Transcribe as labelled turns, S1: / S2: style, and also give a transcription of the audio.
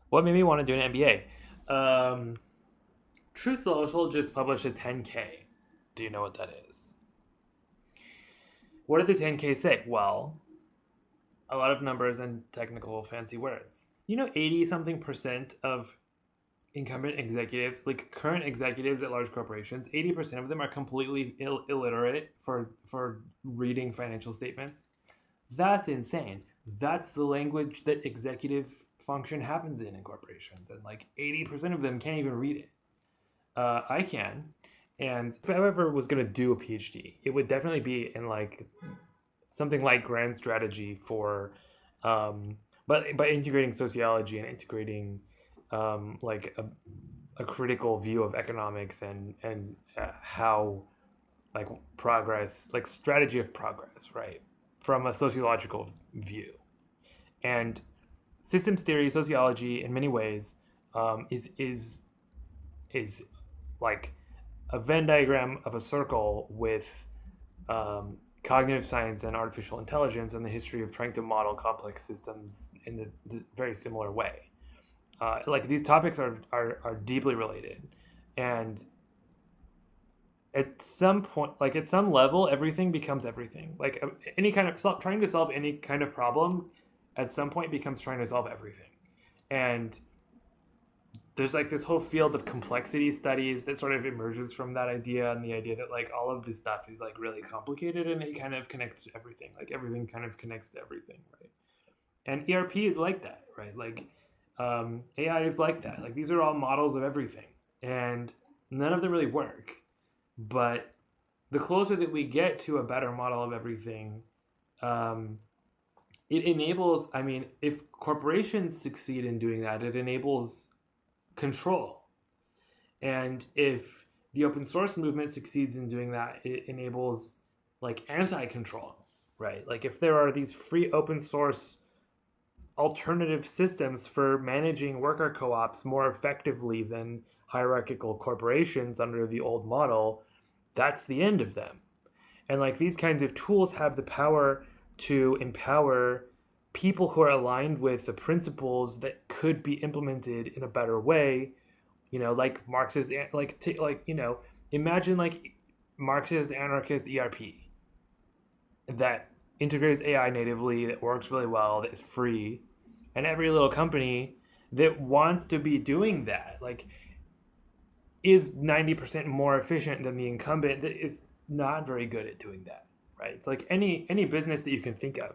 S1: What made me want to do an MBA? Truth Social just published a 10K. Do you know what that is? What did the 10K say? Well, a lot of numbers and technical fancy words. 80 something percent of incumbent executives, like current executives at large corporations, 80% of them are completely illiterate for reading financial statements. That's insane. That's the language that executive function happens in corporations, and like 80% of them can't even read it. I can, and if I ever was gonna do a PhD, it would definitely be in like something like grand strategy for, but by integrating sociology and integrating like a critical view of economics and how like progress, like strategy of progress, right, from a sociological view. And systems theory, sociology, in many ways, is like a Venn diagram of a circle with cognitive science and artificial intelligence and the history of trying to model complex systems in this very similar way. Like these topics are deeply related, and at some point, like at some level, everything becomes everything. Like any kind of trying to solve any kind of problem, at some point becomes trying to solve everything. And there's like this whole field of complexity studies that sort of emerges from that idea, and the idea that like all of this stuff is like really complicated and it kind of connects to everything. Like everything kind of connects to everything, right? And ERP is like that, right? Like AI is like that. Like these are all models of everything, and none of them really work. But the closer that we get to a better model of everything, um, it enables. I mean, if corporations succeed in doing that, it enables control. And if the open source movement succeeds in doing that, it enables like anti-control, right? Like if there are these free open source alternative systems for managing worker co-ops more effectively than hierarchical corporations under the old model, that's the end of them. And like these kinds of tools have the power to empower people who are aligned with the principles that could be implemented in a better way, like Marxist, imagine like Marxist anarchist ERP that integrates AI natively, that works really well, that is free, and every little company that wants to be doing that, like, is 90% more efficient than the incumbent that is not very good at doing that, right? It's like any business that you can think of.